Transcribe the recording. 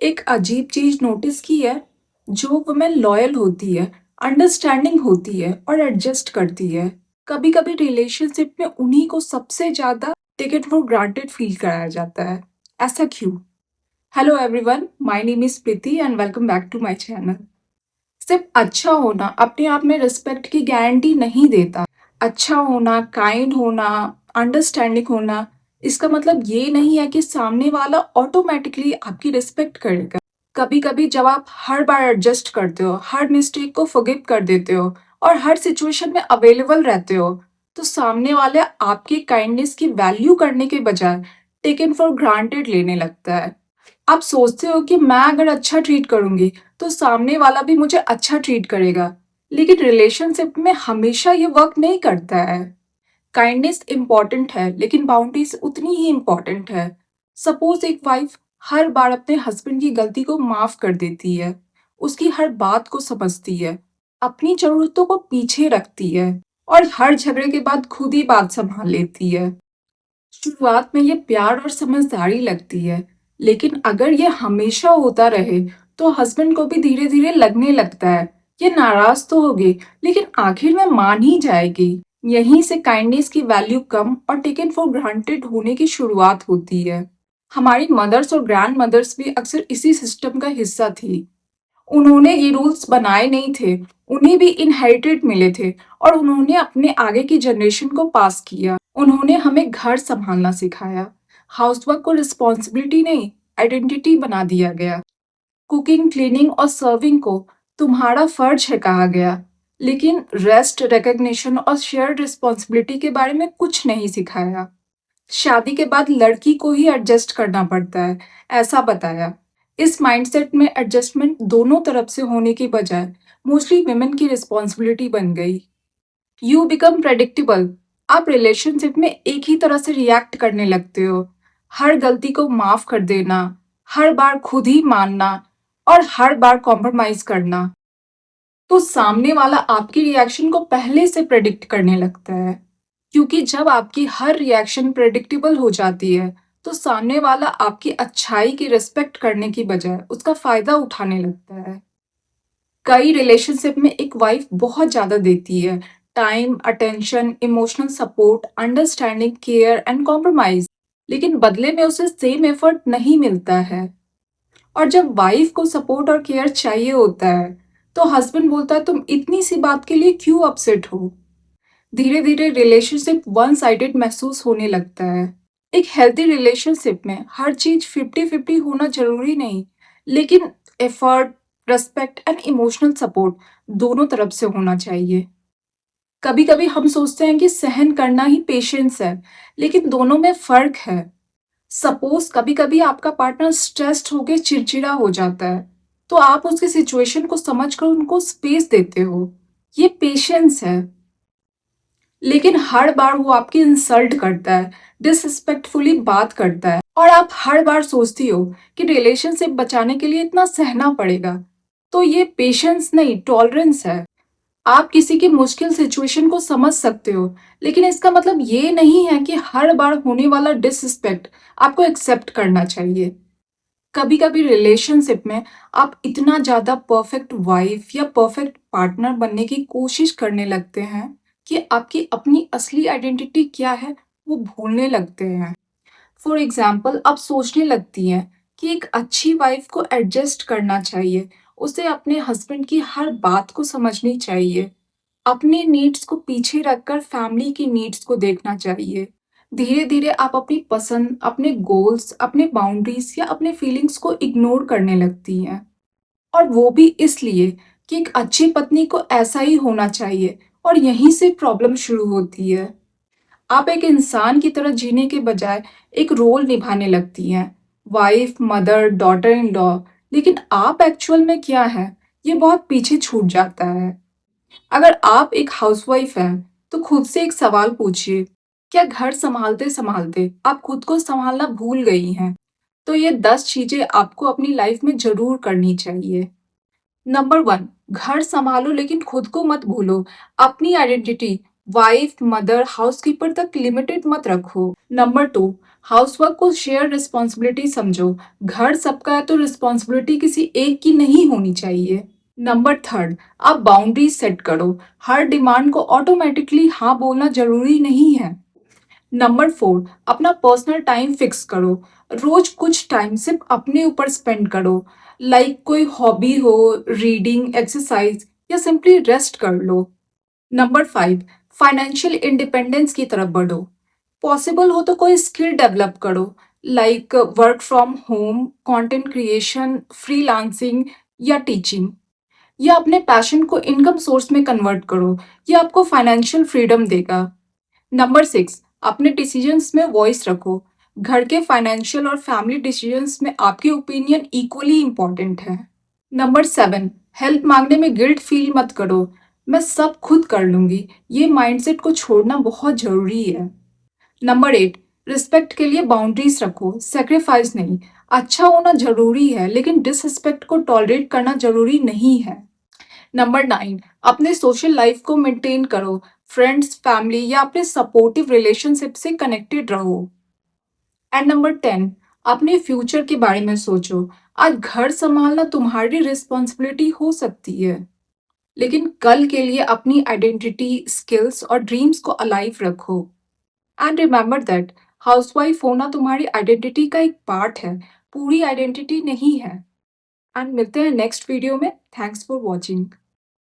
एक अजीब चीज नोटिस की है। जो वुमेन लॉयल होती है, अंडरस्टैंडिंग होती है और एडजस्ट करती है, कभी कभी रिलेशनशिप में उन्हीं को सबसे ज्यादा टेकन फॉर ग्रांटेड फील कराया जाता है। ऐसा क्यों? Hello everyone, my name is Preeti and welcome back to my channel. सिर्फ अच्छा होना अपने आप में रिस्पेक्ट की गारंटी नहीं देता। अच्छा होना, काइंड होना, अंडरस्टैंडिंग होना, इसका मतलब ये नहीं है कि सामने वाला ऑटोमेटिकली आपकी रिस्पेक्ट करेगा। कभी कभी जब आप हर बार एडजस्ट करते हो, हर मिस्टेक को फॉरगिव कर देते हो और हर सिचुएशन में अवेलेबल रहते हो, तो सामने वाले आपकी काइंडनेस की वैल्यू करने के बजाय टेकन फॉर ग्रांटेड लेने लगता है। आप सोचते हो कि मैं अगर अच्छा ट्रीट करूंगी तो सामने वाला भी मुझे अच्छा ट्रीट करेगा, लेकिन रिलेशनशिप में हमेशा ये वर्क नहीं करता है। काइंडनेस इंपॉर्टेंट है, लेकिन बाउंड्रीज उतनी ही इंपॉर्टेंट है। सपोज एक वाइफ हर बार अपने हस्बैंड की गलती को माफ कर देती है, उसकी हर बात को समझती है, अपनी जरूरतों को पीछे रखती है और हर झगड़े के बाद खुद ही बात संभाल लेती है। शुरुआत में ये प्यार और समझदारी लगती है, लेकिन अगर ये हमेशा होता रहे तो हस्बैंड को भी धीरे धीरे लगने लगता है ये नाराज तो होगी, लेकिन आखिर में मान ही जाएगी। यहीं से काइंडनेस की वैल्यू कम और टेकन फॉर ग्रांटेड होने की शुरुआत होती है। हमारी मदर्स और ग्रैंड मदर्स भी अक्सर इसी सिस्टम का हिस्सा थी। उन्होंने ये रूल्स बनाए नहीं थे, उन्हें भी इनहेरिटेड मिले थे और उन्होंने अपने आगे की जनरेशन को पास किया। उन्होंने हमें घर संभालना सिखाया। हाउसवर्क को रिस्पॉन्सिबिलिटी नहीं, आइडेंटिटी बना दिया गया। कुकिंग, क्लीनिंग और सर्विंग को तुम्हारा फर्ज है कहा गया, लेकिन रेस्ट, रिकग्निशन और शेयर्ड रिस्पॉन्सिबिलिटी के बारे में कुछ नहीं सिखाया। शादी के बाद लड़की को ही एडजस्ट करना पड़ता है, ऐसा बताया। इस माइंडसेट में एडजस्टमेंट दोनों तरफ से होने की बजाय मोस्टली वुमेन की रिस्पॉन्सिबिलिटी बन गई। You become predictable. आप रिलेशनशिप में एक ही तरह से रिएक्ट करने लगते हो। हर गलती को माफ कर देना, हर बार खुद ही मानना और हर बार कॉम्प्रोमाइज करना। तो सामने वाला आपकी रिएक्शन को पहले से प्रेडिक्ट करने लगता है। क्योंकि जब आपकी हर रिएक्शन प्रेडिक्टेबल हो जाती है, तो सामने वाला आपकी अच्छाई की रिस्पेक्ट करने की बजाय उसका फायदा उठाने लगता है। कई रिलेशनशिप में एक वाइफ बहुत ज्यादा देती है, time, attention, emotional support, understanding, care and compromise, लेकिन बदले में उसे सेम एफर्ट नहीं मिलता है। और जब वाइफ को सपोर्ट और केयर चाहिए होता है, तो हस्बैंड बोलता है तुम इतनी सी बात के लिए क्यों अपसेट हो। धीरे धीरे रिलेशनशिप वन साइडेड महसूस होने लगता है। एक हेल्दी रिलेशनशिप में हर चीज 50-50 होना जरूरी नहीं, लेकिन effort, respect and emotional support दोनों तरफ से होना चाहिए। कभी कभी हम सोचते हैं कि सहन करना ही पेशेंस है, लेकिन दोनों में फर्क है। सपोज कभी कभी आपका पार्टनर स्ट्रेस्ड होकर चिड़चिड़ा हो जाता है, तो आप उसकी सिचुएशन को समझकर उनको स्पेस देते हो, ये पेशेंस है। लेकिन हर बार वो आपकी इंसल्ट करता है, डिसरिस्पेक्टफुली बात करता है और आप हर बार सोचती हो कि रिलेशनशिप बचाने के लिए इतना सहना पड़ेगा, तो ये पेशेंस नहीं, टॉलरेंस है। आप किसी की मुश्किल सिचुएशन को समझ सकते हो, लेकिन इसका मतलब ये नहीं है कि हर बार होने वाला डिसरिस्पेक्ट आपको एक्सेप्ट करना चाहिए। कभी कभी रिलेशनशिप में आप इतना ज्यादा परफेक्ट वाइफ या परफेक्ट पार्टनर बनने की कोशिश करने लगते हैं कि आपकी अपनी असली आइडेंटिटी क्या है वो भूलने लगते हैं। फॉर एग्जाम्पल, आप सोचने लगती हैं कि एक अच्छी वाइफ को एडजस्ट करना चाहिए, उसे अपने हस्बैंड की हर बात को समझनी चाहिए, अपने नीड्स को पीछे रखकर फैमिली की नीड्स को देखना चाहिए। धीरे धीरे आप अपनी पसंद, अपने गोल्स, अपने बाउंड्रीज या अपने फीलिंग्स को इग्नोर करने लगती हैं। और वो भी इसलिए कि एक अच्छी पत्नी को ऐसा ही होना चाहिए, और यहीं से प्रॉब्लम शुरू होती है। आप एक इंसान की तरह जीने के बजाय एक रोल निभाने लगती हैं, wife, mother, daughter in law, लेकिन आप एक्चुअल में क्या है, ये बहुत पीछे छूट जाता है। अगर आप एक हाउसवाइफ हैं, तो खुद से एक सवाल पूछिए, क्या घर संभालते संभालते आप खुद को संभालना भूल गई हैं? तो ये 10 चीजें आपको अपनी लाइफ में जरूर करनी चाहिए। नंबर 1, घर संभालो लेकिन खुद को मत भूलो। अपनी आइडेंटिटी, वाइफ, मदर, हाउसकीपर तक लिमिटेड मत रखो। नंबर 2, हाउसवर्क को शेयर रिस्पॉन्सिबिलिटी समझो। घर सबका है तो रिस्पॉन्सिबिलिटी किसी एक की नहीं होनी चाहिए। नंबर 3, आप बाउंड्री सेट करो। हर डिमांड को ऑटोमेटिकली हाँ बोलना जरूरी नहीं है। नंबर 4, अपना पर्सनल टाइम फिक्स करो। रोज कुछ टाइम सिर्फ अपने ऊपर स्पेंड करो। लाइक कोई हॉबी हो, रीडिंग, एक्सरसाइज या सिंपली रेस्ट कर लो। नंबर 5, फाइनेंशियल इंडिपेंडेंस की तरफ बढ़ो। पॉसिबल हो तो कोई स्किल डेवलप करो, like work from home, content creation, freelancing या टीचिंग। या अपने पैशन को इनकम सोर्स में कन्वर्ट करो। ये आपको फाइनेंशियल फ्रीडम देगा। नंबर 6, अपने डिसीजंस में वॉइस रखो। घर के फाइनेंशियल और फैमिली डिसीजंस में आपकी ओपिनियन इक्वली इंपॉर्टेंट है। नंबर 7, हेल्प मांगने में गिल्ट फील मत करो। मैं सब खुद कर लूंगी, ये माइंडसेट को छोड़ना बहुत जरूरी है। नंबर 8, रिस्पेक्ट के लिए बाउंड्रीज रखो, सेक्रीफाइस नहीं। अच्छा होना जरूरी है लेकिन डिसरिस्पेक्ट को टॉलरेट करना जरूरी नहीं है। नंबर 9, अपने सोशल लाइफ को मेंटेन करो। फ्रेंड्स, फैमिली या अपने सपोर्टिव रिलेशनशिप से कनेक्टेड रहो। एंड नंबर 10, अपने फ्यूचर के बारे में सोचो। आज घर संभालना तुम्हारी रिस्पॉन्सिबिलिटी हो सकती है, लेकिन कल के लिए अपनी आइडेंटिटी, स्किल्स और ड्रीम्स को अलाइव रखो। एंड रिमेंबर दैट हाउसवाइफ होना तुम्हारी आइडेंटिटी का एक पार्ट है, पूरी आइडेंटिटी नहीं है। एंड मिलते हैं नेक्स्ट वीडियो में। Thanks for watching.